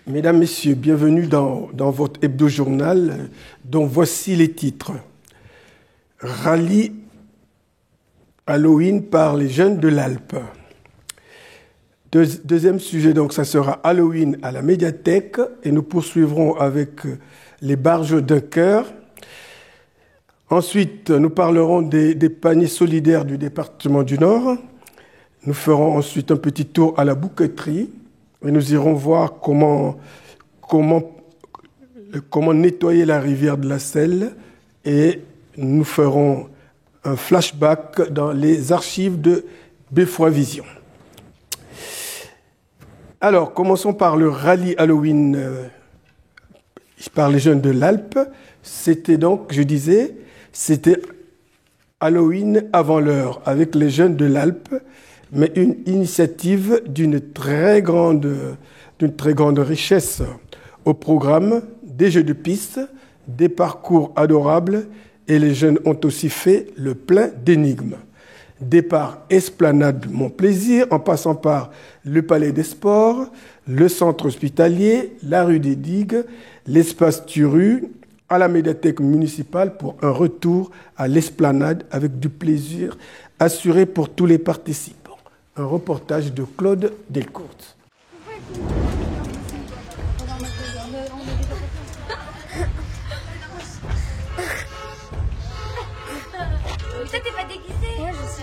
Mesdames, Messieurs, bienvenue dans votre hebdo-journal dont voici les titres. Rallye Halloween par les jeunes de l'Alpe. Deuxième sujet, donc, ça sera Halloween à la médiathèque et nous poursuivrons avec les barges d'un cœur. Ensuite, nous parlerons des paniers solidaires du département du Nord. Nous ferons ensuite un petit tour à la bouqueterie et nous irons voir comment nettoyer la rivière de la Selle et nous ferons un flashback dans les archives de Beffroi Vision. Alors, commençons par le rallye Halloween par les jeunes de l'Alpe. C'était donc, je disais, c'était Halloween avant l'heure avec les jeunes de l'Alpe, mais une initiative d'une très grande richesse au programme, des jeux de piste, des parcours adorables et les jeunes ont aussi fait le plein d'énigmes. Départ Esplanade Mon Plaisir, en passant par le Palais des Sports, le centre hospitalier, la rue des Digues, l'espace Turu, à la médiathèque municipale pour un retour à l'Esplanade avec du plaisir assuré pour tous les participants. Un reportage de Claude Delcourt. Toi, t'es pas déguisé? Ouais, je sais.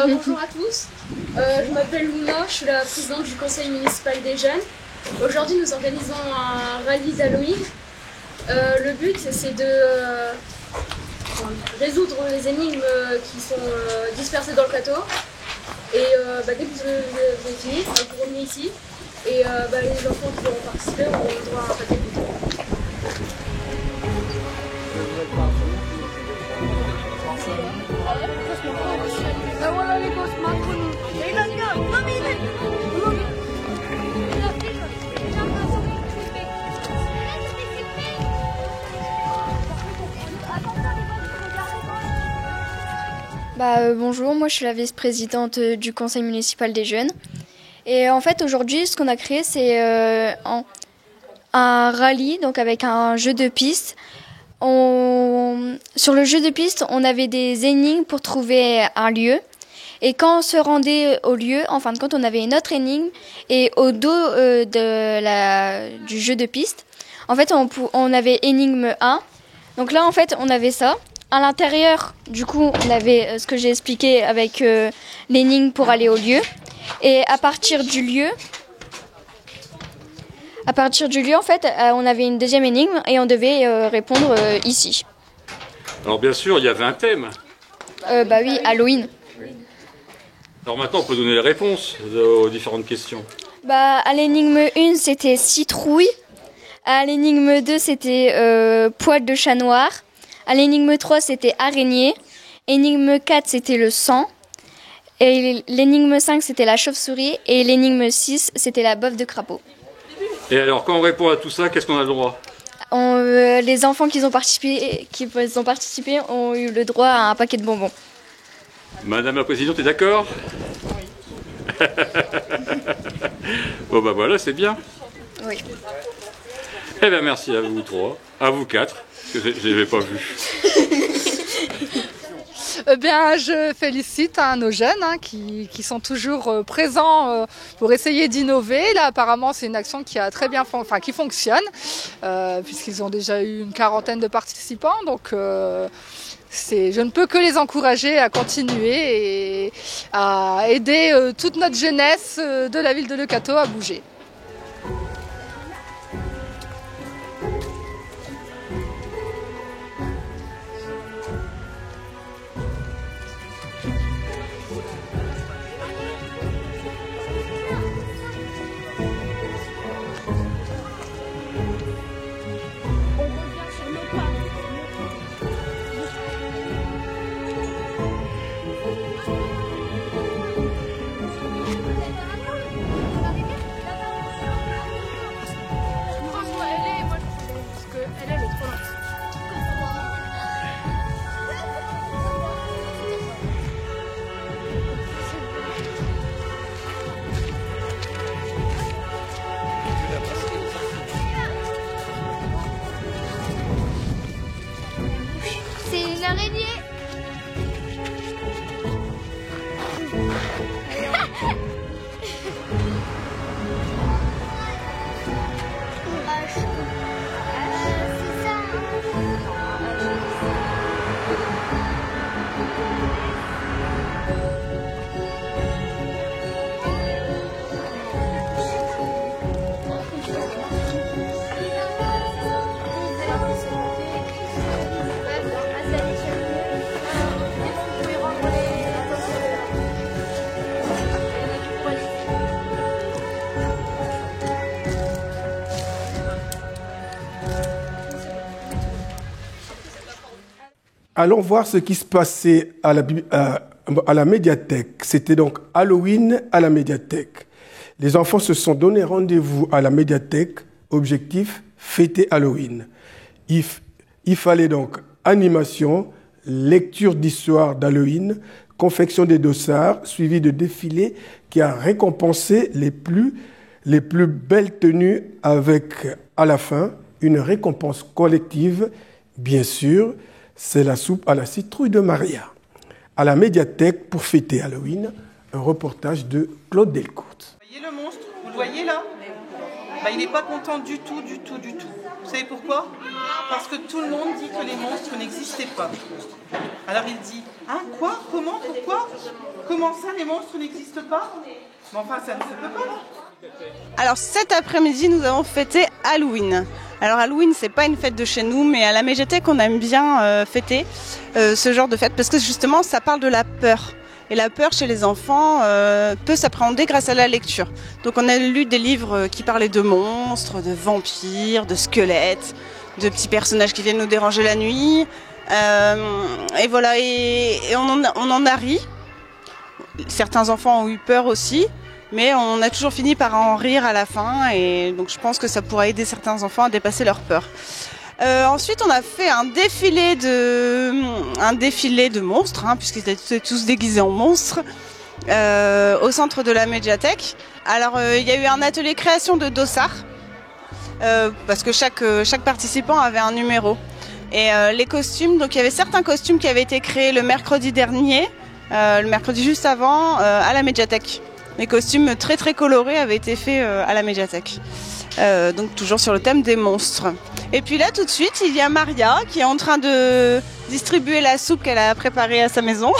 Bonjour à tous, je m'appelle Luna, je suis la présidente du conseil municipal des jeunes. Aujourd'hui nous organisons un rallye d'Halloween. Le but c'est de résoudre les énigmes qui sont dispersées dans le plateau. Et dès que vous avez fini, vous revenez ici. Et les enfants qui auront participé auront le droit à un paquet de Bonjour, moi je suis la vice-présidente du conseil municipal des jeunes. Et en fait aujourd'hui ce qu'on a créé c'est un rallye donc avec un jeu de piste. Sur le jeu de piste on avait des énigmes pour trouver un lieu. Et quand on se rendait au lieu, en fin de compte, on avait une autre énigme. Et au dos du jeu de piste, en fait, on avait énigme 1. Donc là, en fait, on avait ça. À l'intérieur, du coup, on avait ce que j'ai expliqué avec l'énigme pour aller au lieu. Et à partir du lieu, en fait, on avait une deuxième énigme et on devait répondre ici. Alors bien sûr, il y avait un thème. Oui, Halloween. Alors maintenant, on peut donner les réponses aux différentes questions. À l'énigme 1, c'était citrouille. À l'énigme 2, c'était poil de chat noir. À l'énigme 3, c'était araignée. Énigme 4, c'était le sang. Et l'énigme 5, c'était la chauve-souris. Et l'énigme 6, c'était la boffe de crapaud. Et alors, quand on répond à tout ça, qu'est-ce qu'on a le droit ? Les enfants qui ont participé ont eu le droit à un paquet de bonbons. Madame la Présidente, est d'accord ? Oui. Bon voilà, c'est bien. Oui. Eh bien merci à vous trois, à vous quatre, parce que je ne les avais pas vus. Je félicite nos jeunes qui sont toujours présents pour essayer d'innover. Là, apparemment, c'est une action qui a très bien, qui fonctionne, puisqu'ils ont déjà eu une quarantaine de participants. Donc, je ne peux que les encourager à continuer et à aider toute notre jeunesse de la ville de Leucate à bouger. Allons voir ce qui se passait à la médiathèque. C'était donc Halloween à la médiathèque. Les enfants se sont donné rendez-vous à la médiathèque. Objectif, fêter Halloween. Il fallait donc animation, lecture d'histoire d'Halloween, confection des dossards, suivi de défilés qui a récompensé les plus belles tenues avec, à la fin, une récompense collective. Bien sûr, c'est la soupe à la citrouille de Maria. À la médiathèque, pour fêter Halloween, un reportage de Claude Delcourt. Vous voyez le monstre? Vous le voyez là? Il n'est pas content du tout, du tout, du tout. Vous savez pourquoi? Parce que tout le monde dit que les monstres n'existaient pas. Alors il dit, hein, quoi? Comment? Pourquoi? Comment ça, les monstres n'existent pas? Mais enfin, ça ne se peut pas. Alors cet après-midi, nous avons fêté Halloween. Alors Halloween, c'est pas une fête de chez nous, mais à la médiathèque, on aime bien fêter ce genre de fête parce que justement, ça parle de la peur. Et la peur chez les enfants peut s'appréhender grâce à la lecture. Donc on a lu des livres qui parlaient de monstres, de vampires, de squelettes, de petits personnages qui viennent nous déranger la nuit. Et voilà, et on en a ri. Certains enfants ont eu peur aussi, mais on a toujours fini par en rire à la fin. Et donc je pense que ça pourra aider certains enfants à dépasser leur peur. Ensuite, on a fait un défilé de monstres, puisqu'ils étaient tous déguisés en monstres, au centre de la médiathèque. Alors, il y a eu un atelier création de dossards, parce que chaque participant avait un numéro. Et les costumes, donc il y avait certains costumes qui avaient été créés le mercredi dernier, le mercredi juste avant, à la médiathèque. Les costumes très très colorés avaient été faits à la médiathèque. Donc toujours sur le thème des monstres. Et puis là tout de suite il y a Maria qui est en train de distribuer la soupe qu'elle a préparée à sa maison.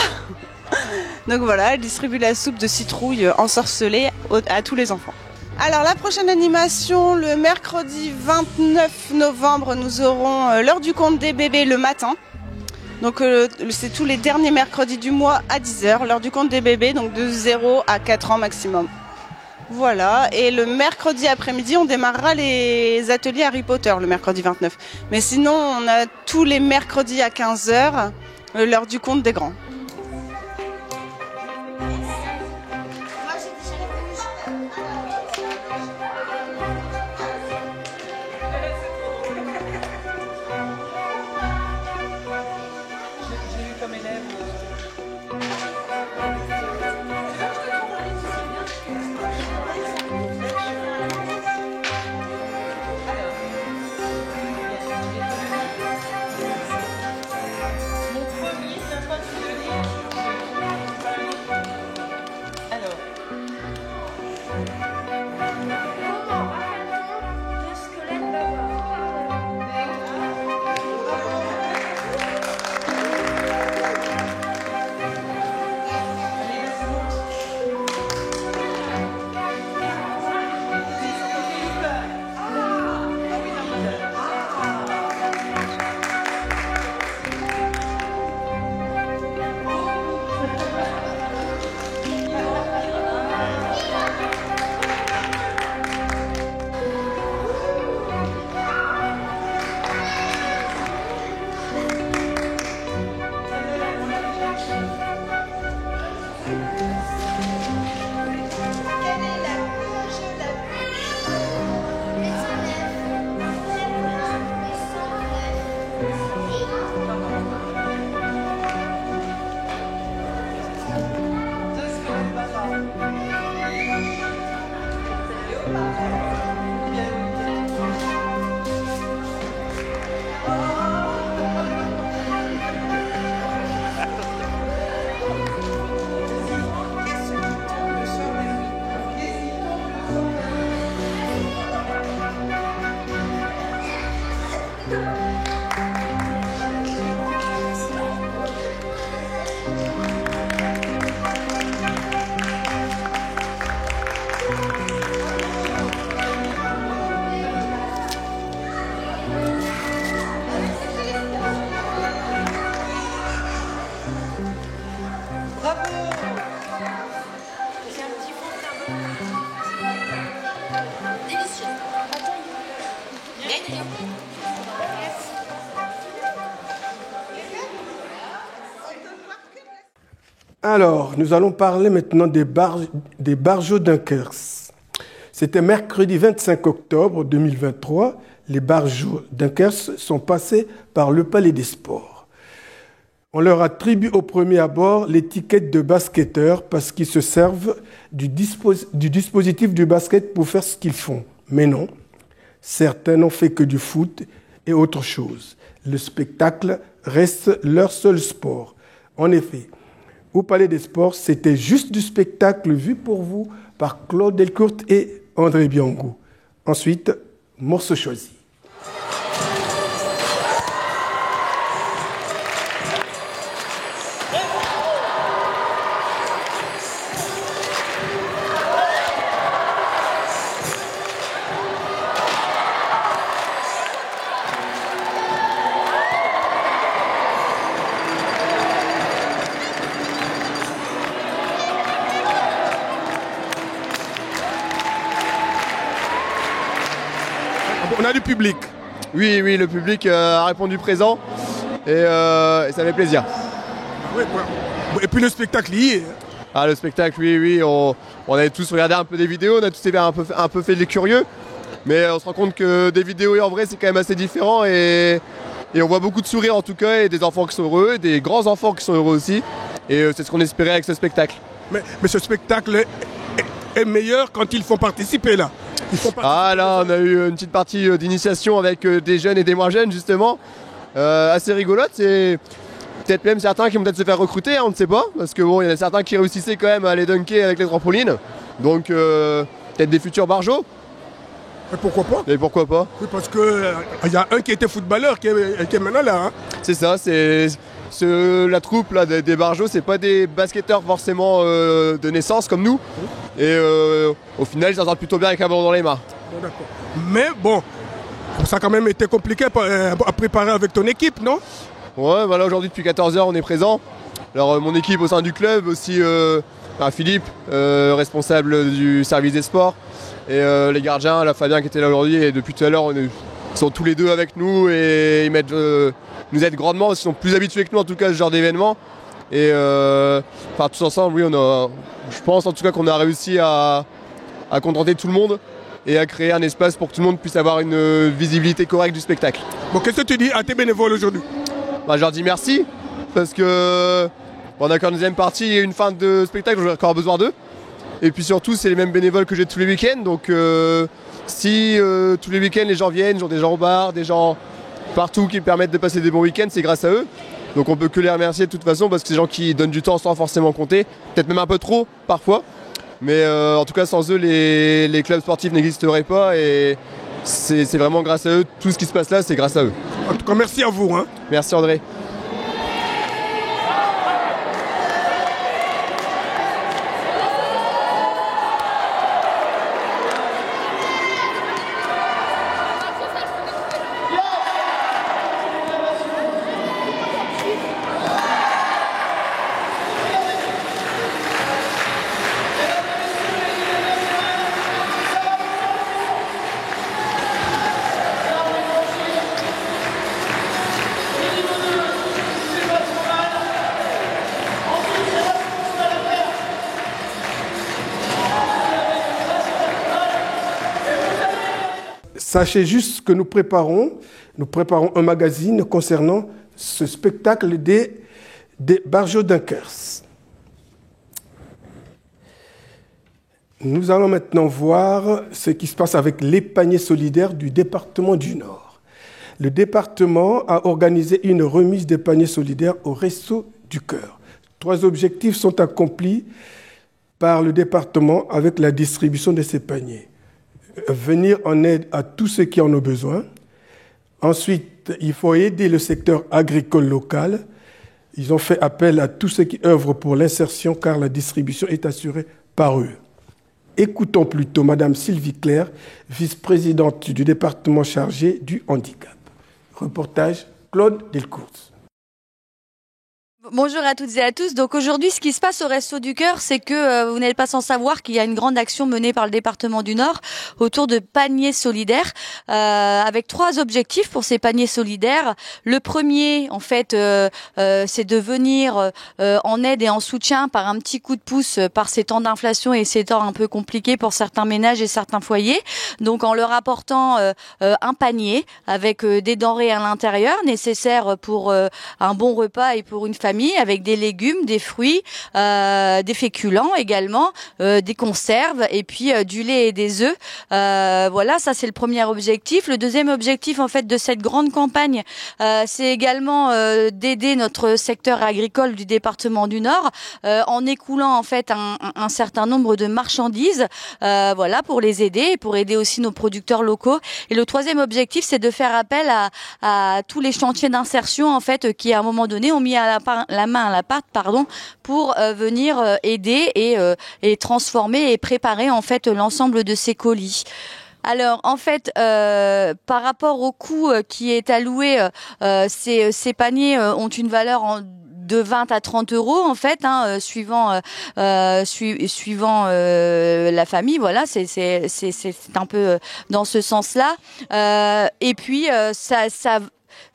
Donc voilà, elle distribue la soupe de citrouille ensorcelée à tous les enfants. Alors la prochaine animation, le mercredi 29 novembre, nous aurons l'heure du conte des bébés le matin. Donc c'est tous les derniers mercredis du mois à 10h, l'heure du conte des bébés, donc de 0 à 4 ans maximum. Voilà, et le mercredi après-midi, on démarrera les ateliers Harry Potter, le mercredi 29. Mais sinon, on a tous les mercredis à 15h, l'heure du conte des grands. J'ai eu comme élève... Alors, nous allons parler maintenant des Barjots Dunkers. C'était mercredi 25 octobre 2023. Les Barjots Dunkers sont passés par le Palais des Sports. On leur attribue au premier abord l'étiquette de basketteur parce qu'ils se servent du dispositif du basket pour faire ce qu'ils font. Mais non, certains n'ont fait que du foot et autre chose. Le spectacle reste leur seul sport. En effet, au Palais des Sports, c'était juste du spectacle vu pour vous par Claude Delcourt et André Biango. Ensuite, morceau choisi. On a du public. Oui, le public a répondu présent et ça fait plaisir. Oui, et puis le spectacle y est. Ah, le spectacle, oui, on avait tous regardé un peu des vidéos, on a tous été un peu fait les curieux, mais on se rend compte que des vidéos et en vrai c'est quand même assez différent et on voit beaucoup de sourires en tout cas et des enfants qui sont heureux, et des grands enfants qui sont heureux aussi et c'est ce qu'on espérait avec ce spectacle. Mais ce spectacle est meilleur quand ils font participer là. Ah là, on a eu une petite partie d'initiation avec des jeunes et des moins jeunes justement, assez rigolote. C'est peut-être même certains qui vont peut-être se faire recruter, on ne sait pas, parce que bon, il y en a certains qui réussissaient quand même à aller dunker avec les trampolines, donc peut-être des futurs barjots. Et pourquoi pas? Et pourquoi pas? Oui, parce que y a un qui était footballeur qui est maintenant là. Hein. C'est ça, la troupe là, des barjots, c'est pas des basketteurs forcément de naissance comme nous. Et au final, ils s'entendent plutôt bien avec un ballon dans les mains. Bon, d'accord. Mais bon, ça a quand même été compliqué à préparer avec ton équipe, non? Ouais, voilà, aujourd'hui depuis 14h, on est présent. Alors mon équipe au sein du club, aussi Philippe, responsable du service des sports, et les gardiens, la Fabien qui était là aujourd'hui, et depuis tout à l'heure, ils sont tous les deux avec nous et ils nous aident grandement, ils sont plus habitués que nous en tout cas à ce genre d'événement. Et tous ensemble, oui, je pense en tout cas qu'on a réussi à contenter tout le monde et à créer un espace pour que tout le monde puisse avoir une visibilité correcte du spectacle. Bon, qu'est-ce que tu dis à tes bénévoles aujourd'hui? Je leur dis merci, parce que on a encore une deuxième partie et une fin de spectacle, j'ai encore besoin d'eux. Et puis surtout, c'est les mêmes bénévoles que j'ai tous les week-ends, donc si tous les week-ends les gens viennent, ils ont des gens au bar, des gens partout qui permettent de passer des bons week-ends, c'est grâce à eux. Donc on peut que les remercier de toute façon parce que c'est des gens qui donnent du temps sans forcément compter, peut-être même un peu trop parfois. Mais en tout cas sans eux les clubs sportifs n'existeraient pas et c'est vraiment grâce à eux, tout ce qui se passe là c'est grâce à eux. En tout cas merci à vous. Hein. Merci André. Sachez juste que nous préparons un magazine concernant ce spectacle des Barjots Dunkers. Nous allons maintenant voir ce qui se passe avec les paniers solidaires du département du Nord. Le département a organisé une remise des paniers solidaires au Resto du Cœur. 3 objectifs sont accomplis par le département avec la distribution de ces paniers. Venir en aide à tous ceux qui en ont besoin. Ensuite, il faut aider le secteur agricole local. Ils ont fait appel à tous ceux qui œuvrent pour l'insertion car la distribution est assurée par eux. Écoutons plutôt Madame Sylvie Claire, vice-présidente du département chargée du handicap. Reportage Claude Delcourt. Bonjour à toutes et à tous. Donc aujourd'hui, ce qui se passe au Resto du Cœur, c'est que vous n'êtes pas sans savoir qu'il y a une grande action menée par le département du Nord autour de paniers solidaires, avec 3 objectifs pour ces paniers solidaires. Le premier, en fait, c'est de venir en aide et en soutien par un petit coup de pouce par ces temps d'inflation et ces temps un peu compliqués pour certains ménages et certains foyers. Donc en leur apportant un panier avec des denrées à l'intérieur nécessaires pour un bon repas et pour une famille, avec des légumes, des fruits, des féculents également, des conserves et puis du lait et des œufs. Voilà, ça c'est le premier objectif. Le deuxième objectif en fait de cette grande campagne, c'est également d'aider notre secteur agricole du département du Nord en écoulant en fait un certain nombre de marchandises, voilà, pour les aider et pour aider aussi nos producteurs locaux. Et le troisième objectif, c'est de faire appel à tous les chantiers d'insertion en fait qui à un moment donné ont mis la main à la pâte, pour venir aider et transformer et préparer en fait l'ensemble de ces colis. Alors en fait, par rapport au coût qui est alloué, ces paniers ont une valeur de 20 à 30 euros en fait, suivant la famille. Voilà, c'est un peu dans ce sens-là. Et puis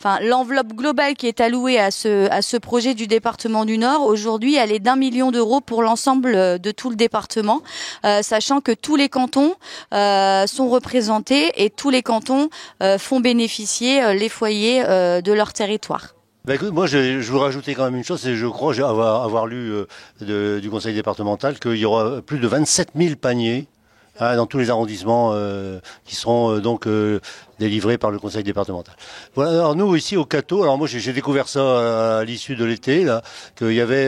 l'enveloppe globale qui est allouée à ce projet du département du Nord, aujourd'hui, elle est d'1 million d'euros pour l'ensemble de tout le département, sachant que tous les cantons sont représentés et tous les cantons font bénéficier les foyers de leur territoire. Écoute, moi, je voudrais rajouter quand même une chose, c'est je crois avoir lu du conseil départemental qu'il y aura plus de 27 000 paniers dans tous les arrondissements qui seront délivrés par le conseil départemental. Voilà. Alors nous ici au Cateau, alors moi j'ai découvert ça à l'issue de l'été là, qu'il y avait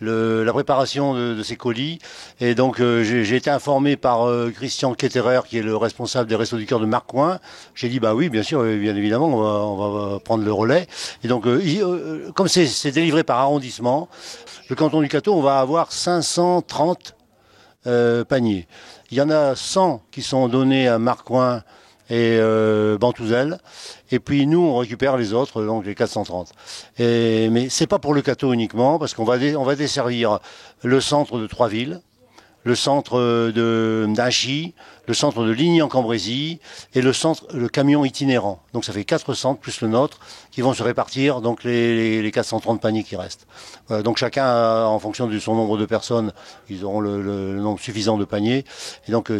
la préparation de ces colis, et donc j'ai été informé par Christian Ketterer qui est le responsable des Restos du Cœur de Marcoing. J'ai dit bah oui bien sûr, bien évidemment on va prendre le relais, et donc comme c'est délivré par arrondissement, le canton du Cateau on va avoir 530 paniers. Il y en a 100 qui sont donnés à Marcoing et Bantouzel, et puis nous on récupère les autres, donc les 430. Mais c'est pas pour le Cateau uniquement, parce qu'on va desservir le centre de Troisville, le centre d'Anchy, le centre de Ligny-en-Cambrésis et le camion itinérant. Donc ça fait 4 centres plus le nôtre qui vont se répartir donc les 430 paniers qui restent. Voilà, donc chacun, en fonction de son nombre de personnes, ils auront le nombre suffisant de paniers. Et donc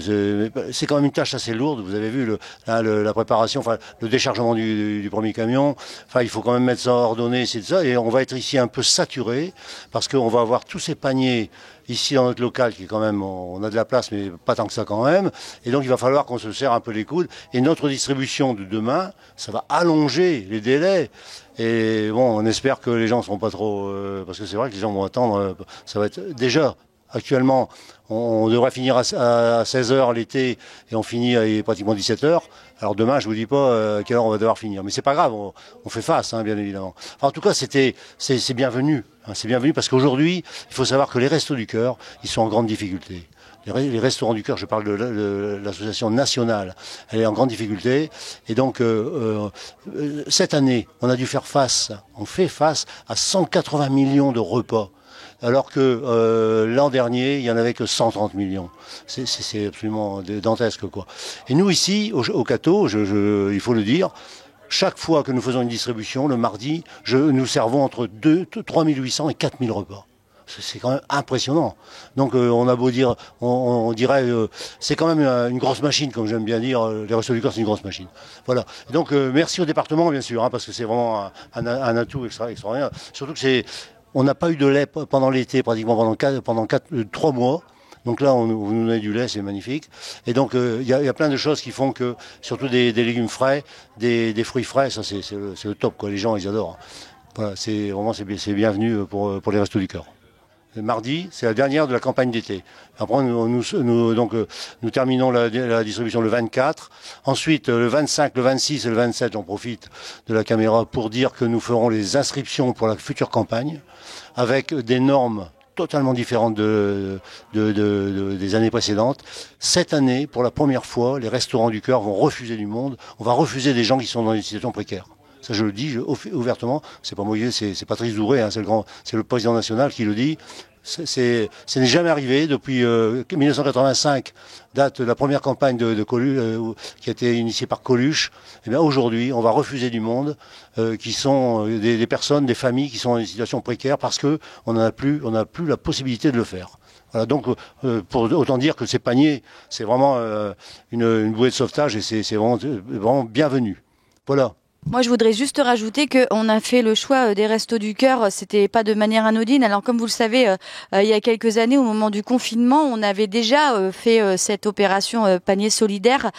c'est quand même une tâche assez lourde. Vous avez vu la préparation, le déchargement du premier camion. Il faut quand même mettre ça ordonné, c'est ça. Et on va être ici un peu saturé parce qu'on va avoir tous ces paniers ici dans notre local qui est quand même, on a de la place mais pas tant que ça quand même, et donc il va falloir qu'on se serre un peu les coudes, et notre distribution de demain, ça va allonger les délais, et bon, on espère que les gens ne seront pas trop, parce que c'est vrai que les gens vont attendre, ça va être déjà, actuellement, on devrait finir à 16h l'été, et on finit à pratiquement 17h, alors demain, je vous dis pas à quelle heure on va devoir finir, mais c'est pas grave, on fait face, bien évidemment. Enfin, en tout cas, c'est bienvenu. C'est bienvenu parce qu'aujourd'hui, il faut savoir que les Restos du Cœur, ils sont en grande difficulté. Les Restaurants du Cœur, je parle de l'association nationale, elle est en grande difficulté. Et donc, cette année, on fait face à 180 millions de repas. Alors que l'an dernier, il n'y en avait que 130 millions. C'est absolument dantesque, quoi. Et nous, ici, au Cateau, il faut le dire, chaque fois que nous faisons une distribution, le mardi, nous servons entre 3 800 et 4 000 repas. C'est quand même impressionnant. Donc on a beau dire, on dirait, c'est quand même une grosse machine, comme j'aime bien dire, les Restos du Cœur, c'est une grosse machine. Voilà. Et donc merci au département, bien sûr, parce que c'est vraiment un atout extraordinaire. Surtout que on n'a pas eu de lait pendant l'été, pratiquement pendant 3 mois. Donc là, vous nous donnez du lait, c'est magnifique. Et donc, il y a plein de choses qui font que, surtout des légumes frais, des fruits frais, ça c'est le top, quoi. Les gens, ils adorent. Voilà, c'est bienvenu pour les Restos du Cœur. Le mardi, c'est la dernière de la campagne d'été. Après, nous terminons la distribution le 24. Ensuite, le 25, le 26 et le 27, j'en profite de la caméra pour dire que nous ferons les inscriptions pour la future campagne avec des normes totalement différentes des années précédentes. Cette année, pour la première fois, les Restaurants du Cœur vont refuser du monde. On va refuser des gens qui sont dans une situation précaire. Ça, je le dis ouvertement. C'est pas moi, c'est Patrice Douré, hein, c'est le président national qui le dit. Ça n'est jamais arrivé depuis 1985, date de la première campagne de Coluche, qui a été initiée par Coluche. Et bien aujourd'hui, on va refuser du monde, qui sont des personnes, des familles qui sont dans une situation précaire parce que on n'a plus la possibilité de le faire. Voilà, donc pour autant dire que ces paniers, c'est vraiment une bouée de sauvetage et c'est vraiment bienvenu. Voilà. Moi, je voudrais juste rajouter qu'on a fait le choix des Restos du Cœur. C'était pas de manière anodine. Alors, comme vous le savez, il y a quelques années, au moment du confinement, on avait déjà fait cette opération panier solidaire.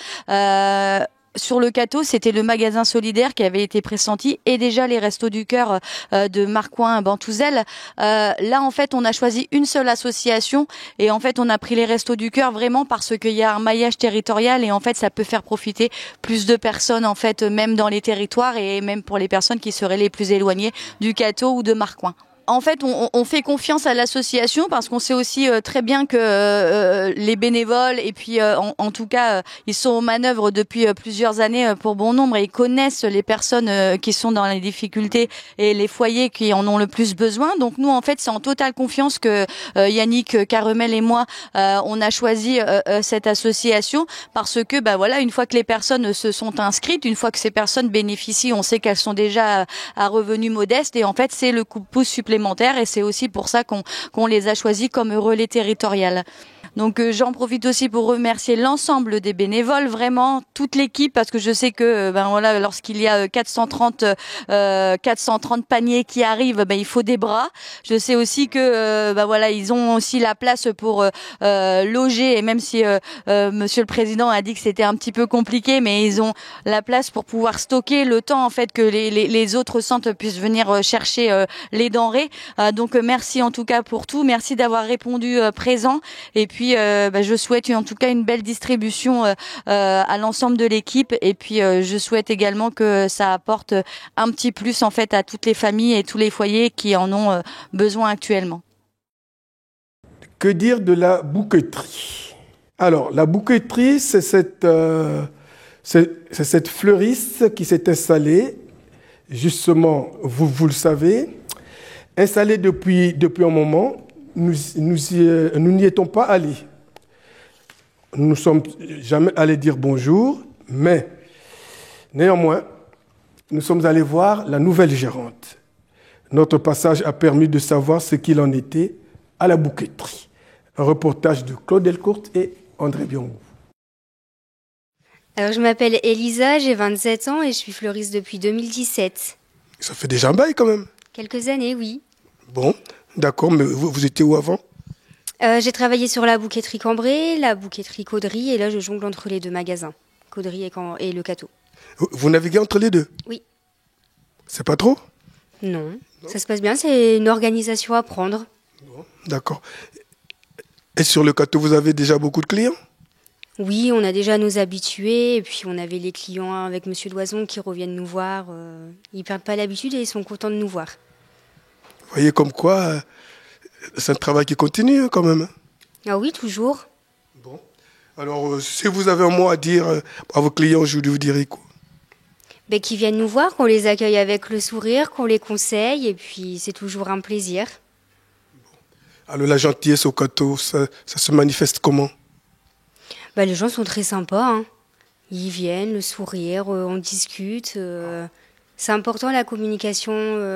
Sur le Cateau, c'était le magasin solidaire qui avait été pressenti et déjà les Restos du Cœur de Marcoing, Bantouzel. Là, en fait, on a choisi une seule association et en fait, on a pris les Restos du Cœur vraiment parce qu'il y a un maillage territorial et en fait, ça peut faire profiter plus de personnes en fait, même dans les territoires et même pour les personnes qui seraient les plus éloignées du Cateau ou de Marcoing. En fait, on fait confiance à l'association parce qu'on sait aussi très bien que les bénévoles et puis en tout cas ils sont aux manœuvres depuis plusieurs années pour bon nombre et ils connaissent les personnes qui sont dans les difficultés et les foyers qui en ont le plus besoin. Donc nous en fait c'est en totale confiance que Yannick Caremel et moi on a choisi cette association parce que bah voilà, une fois que les personnes se sont inscrites, une fois que ces personnes bénéficient, on sait qu'elles sont déjà à revenus modestes et en fait c'est le coup de pouce supplémentaire et c'est aussi pour ça qu'on les a choisis comme relais territorial. Donc j'en profite aussi pour remercier l'ensemble des bénévoles, vraiment toute l'équipe, parce que je sais que ben voilà, lorsqu'il y a 430 paniers qui arrivent, ben il faut des bras. Je sais aussi que ben voilà, ils ont aussi la place pour loger, et même si Monsieur le Président a dit que c'était un petit peu compliqué, mais ils ont la place pour pouvoir stocker le temps en fait que les autres centres puissent venir chercher les denrées. Donc merci en tout cas pour tout, merci d'avoir répondu présent et puis je souhaite en tout cas une belle distribution à l'ensemble de l'équipe et puis je souhaite également que ça apporte un petit plus en fait à toutes les familles et tous les foyers qui en ont besoin actuellement. Que dire de la bouqueterie? Alors la bouqueterie, c'est cette fleuriste qui s'est installée, justement, vous le savez, installée depuis un moment. Nous n'y étions pas allés. Nous ne sommes jamais allés dire bonjour, mais néanmoins, nous sommes allés voir la nouvelle gérante. Notre passage a permis de savoir ce qu'il en était à la bouqueterie. Un reportage de Claude Delcourt et André Biongou. Alors, je m'appelle Elisa, j'ai 27 ans et je suis fleuriste depuis 2017. Ça fait déjà un bail quand même. Quelques années, oui. Bon, d'accord, mais vous étiez où avant? J'ai travaillé sur la bouqueterie Cambrai, la bouqueterie Caudry, et là je jongle entre les deux magasins, Caudry et le Cateau. Vous naviguez entre les deux? Oui. C'est pas trop? Non, ça se passe bien, c'est une organisation à prendre. Bon, d'accord. Et sur le Cateau, vous avez déjà beaucoup de clients? Oui, on a déjà nos habitués, et puis on avait les clients avec Monsieur Loison qui reviennent nous voir. Ils perdent pas l'habitude et ils sont contents de nous voir. Vous voyez comme quoi, c'est un travail qui continue quand même. Ah oui, toujours. Bon. Alors, si vous avez un mot à dire à vos clients, je vous dirai quoi? Qu'ils viennent nous voir, qu'on les accueille avec le sourire, qu'on les conseille, et puis c'est toujours un plaisir. Bon. Alors, la gentillesse au Cateau, ça se manifeste comment? Les gens sont très sympas. Hein. Ils viennent, le sourire, on discute. C'est important la communication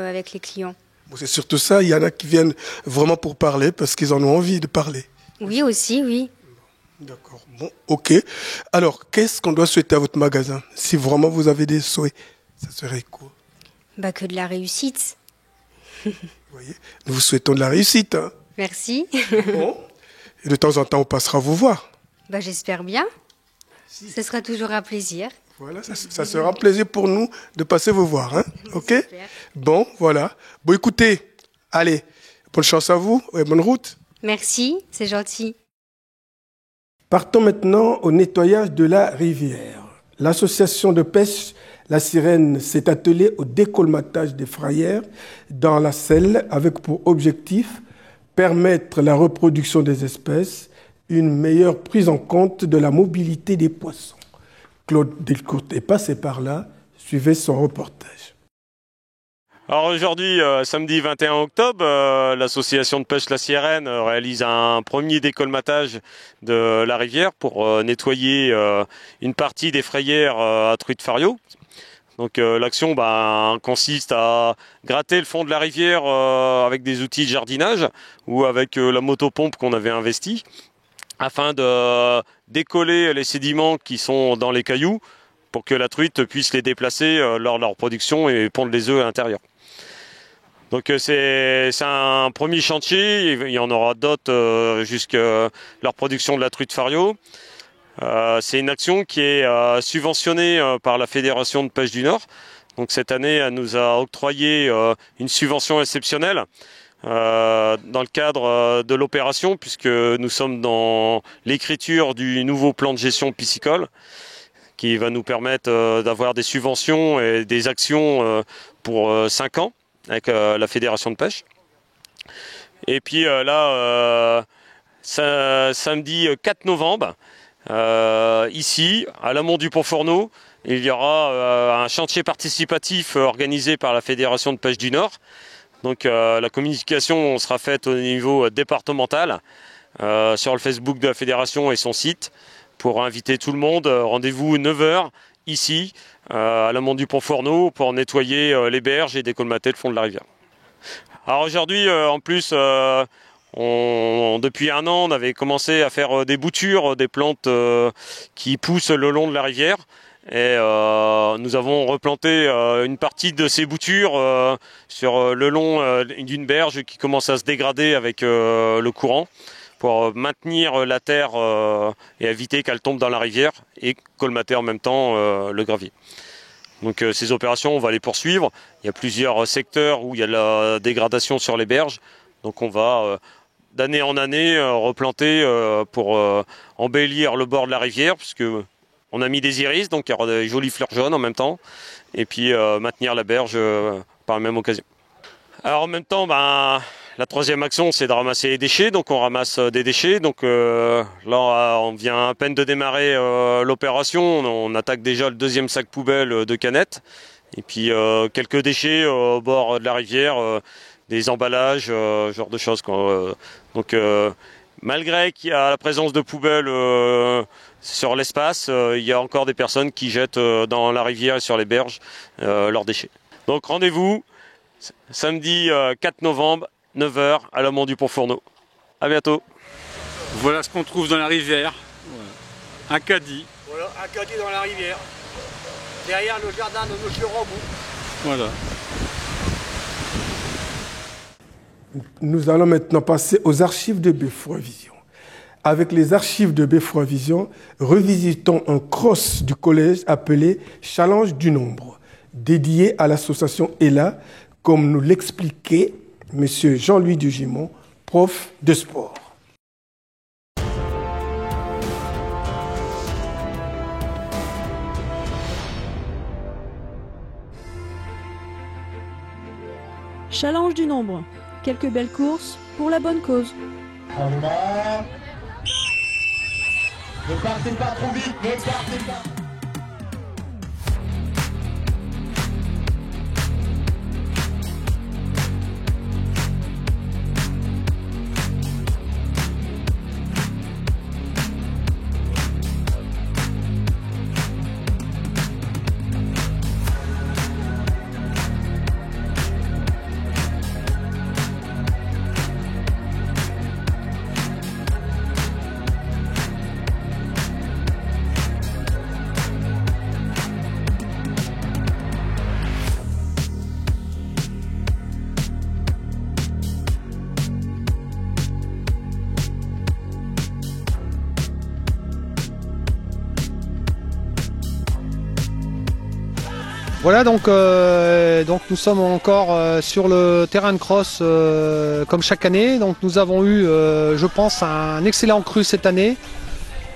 avec les clients. Bon, c'est surtout ça, il y en a qui viennent vraiment pour parler parce qu'ils en ont envie de parler. Oui, aussi, oui. D'accord, bon, ok. Alors, qu'est-ce qu'on doit souhaiter à votre magasin? Si vraiment vous avez des souhaits, ça serait quoi? Que de la réussite. Vous voyez, nous vous souhaitons de la réussite. Hein. Merci. Bon. Et de temps en temps, on passera vous voir. J'espère bien. Si. Ce sera toujours un plaisir. Voilà, ça sera un plaisir pour nous de passer vous voir, hein? Ok? Super. Bon, voilà. Bon, écoutez, allez, bonne chance à vous et bonne route. Merci, c'est gentil. Partons maintenant au nettoyage de la rivière. L'association de pêche La Sirène s'est attelée au décolmatage des frayères dans la Selle avec pour objectif permettre la reproduction des espèces, une meilleure prise en compte de la mobilité des poissons. Claude Delcourt est passé par là, suivez son reportage. Alors aujourd'hui, samedi 21 octobre, l'association de pêche La Sirène réalise un premier décolmatage de la rivière pour nettoyer une partie des frayères à truites Fario. Donc l'action consiste à gratter le fond de la rivière avec des outils de jardinage ou avec la motopompe qu'on avait investie afin de décoller les sédiments qui sont dans les cailloux pour que la truite puisse les déplacer lors de leur production et pondre les œufs à l'intérieur. Donc c'est un premier chantier, il y en aura d'autres jusqu'à leur production de la truite Fario. C'est une action qui est subventionnée par la Fédération de pêche du Nord. Donc cette année, elle nous a octroyé une subvention exceptionnelle dans le cadre de l'opération, puisque nous sommes dans l'écriture du nouveau plan de gestion piscicole qui va nous permettre d'avoir des subventions et des actions pour 5 ans avec la Fédération de pêche. Et puis samedi 4 novembre, ici, à l'amont du Pont-Fourneau, il y aura un chantier participatif organisé par la Fédération de pêche du Nord. Donc la communication sera faite au niveau départemental sur le Facebook de la Fédération et son site pour inviter tout le monde. Rendez-vous 9h ici, à l'amont du Pont-Fourneau, pour nettoyer les berges et décolmater le fond de la rivière. Alors aujourd'hui, en plus, depuis 1 an, on avait commencé à faire des boutures, des plantes qui poussent le long de la rivière. Et nous avons replanté une partie de ces boutures sur le long d'une berge qui commence à se dégrader avec le courant pour maintenir la terre et éviter qu'elle tombe dans la rivière et colmater en même temps le gravier. Donc ces opérations, on va les poursuivre. Il y a plusieurs secteurs où il y a de la dégradation sur les berges. Donc on va d'année en année replanter pour embellir le bord de la rivière, puisque on a mis des iris, donc il y aura des jolies fleurs jaunes en même temps, et puis maintenir la berge par la même occasion. Alors en même temps, la troisième action, c'est de ramasser les déchets, donc on ramasse des déchets. Donc là, on vient à peine de démarrer l'opération, on attaque déjà le 2e sac poubelle de canettes, et puis quelques déchets au bord de la rivière, des emballages, ce genre de choses, quoi. Donc malgré qu'il y a la présence de poubelles sur l'espace, il y a encore des personnes qui jettent dans la rivière et sur les berges leurs déchets. Donc rendez-vous samedi 4 novembre, 9h, à l'amont du Pont-Fourneau. À bientôt. Voilà ce qu'on trouve dans la rivière. Un caddie. Voilà, un caddie dans la rivière. Derrière le jardin de Monsieur Rambout. Voilà. Nous allons maintenant passer aux archives de Beffroi-Vision. Avec les archives de Beffroi-Vision, revisitons un cross du collège appelé Challenge du nombre, dédié à l'association ELA, comme nous l'expliquait M. Jean-Louis Dugimont, prof de sport. Challenge du nombre. Quelques belles courses pour la bonne cause. Ne partez pas trop vite, ne partez pas. Voilà, donc nous sommes encore sur le terrain de cross comme chaque année. Donc nous avons eu, je pense, un excellent cru cette année,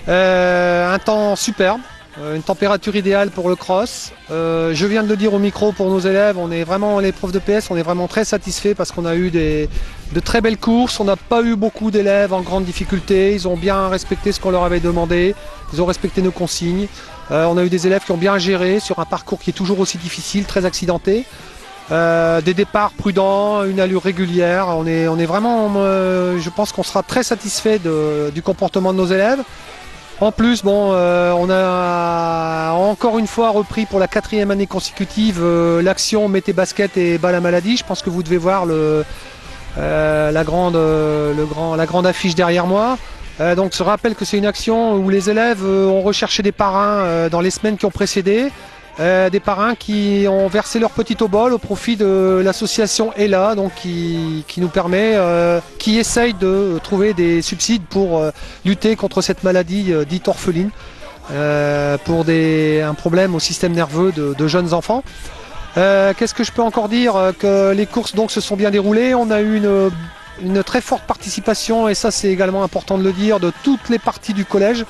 un temps superbe, une température idéale pour le cross. Je viens de le dire au micro pour nos élèves, on est vraiment, les profs de PS, on est vraiment très satisfaits parce qu'on a eu de très belles courses. On n'a pas eu beaucoup d'élèves en grande difficulté, ils ont bien respecté ce qu'on leur avait demandé, ils ont respecté nos consignes. On a eu des élèves qui ont bien géré sur un parcours qui est toujours aussi difficile, très accidenté. des départs prudents, une allure régulière. On est vraiment, je pense qu'on sera très satisfait du comportement de nos élèves. En plus, bon, on a encore une fois repris pour la 4e année consécutive l'action Mettez basket et bas la maladie. Je pense que vous devez voir la grande affiche derrière moi. Donc je rappelle que c'est une action où les élèves ont recherché des parrains dans les semaines qui ont précédé. Des parrains qui ont versé leur petit obol au profit de l'association ELA, donc qui nous permet, qui essaye de trouver des subsides pour lutter contre cette maladie dite orpheline, pour un problème au système nerveux de jeunes enfants. Qu'est-ce que je peux encore dire? Que les courses donc se sont bien déroulées. On a eu une très forte participation, et ça c'est également important de le dire, de toutes les parties du collège.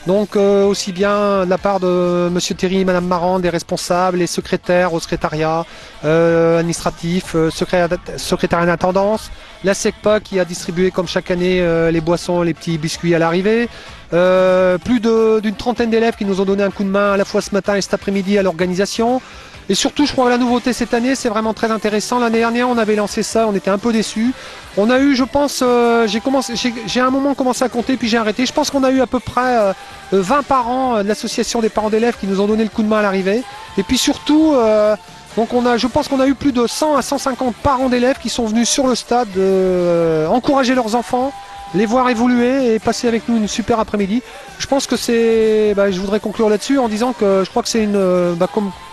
Donc aussi bien de la part de Monsieur Terry et Madame Marand, des responsables, les secrétaires au secrétariat administratif, secrétariat d'intendance, la SECPA qui a distribué comme chaque année les boissons, les petits biscuits à l'arrivée, plus d'une trentaine d'élèves qui nous ont donné un coup de main à la fois ce matin et cet après-midi à l'organisation. Et surtout, je crois que la nouveauté cette année, c'est vraiment très intéressant. L'année dernière, on avait lancé ça, on était un peu déçus. On a eu, je pense, j'ai à un moment commencé à compter, puis j'ai arrêté. Je pense qu'on a eu à peu près 20 parents de l'association des parents d'élèves qui nous ont donné le coup de main à l'arrivée. Et puis surtout, donc je pense qu'on a eu plus de 100 à 150 parents d'élèves qui sont venus sur le stade encourager leurs enfants, les voir évoluer et passer avec nous une super après-midi. Je pense que je voudrais conclure là-dessus en disant que je crois que c'est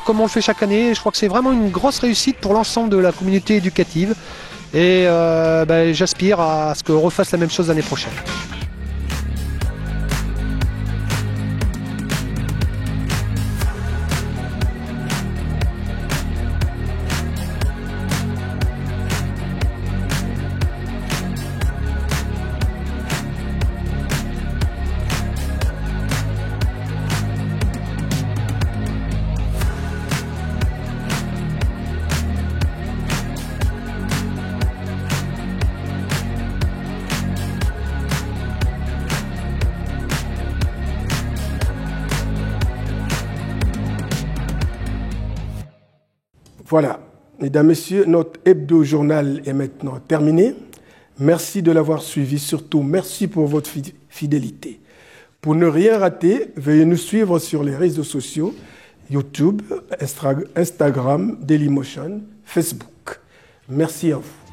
comme on le fait chaque année, je crois que c'est vraiment une grosse réussite pour l'ensemble de la communauté éducative. Et j'aspire à ce qu'on refasse la même chose l'année prochaine. Voilà, mesdames, messieurs, notre hebdo-journal est maintenant terminé. Merci de l'avoir suivi, surtout merci pour votre fidélité. Pour ne rien rater, veuillez nous suivre sur les réseaux sociaux, YouTube, Instagram, Dailymotion, Facebook. Merci à vous.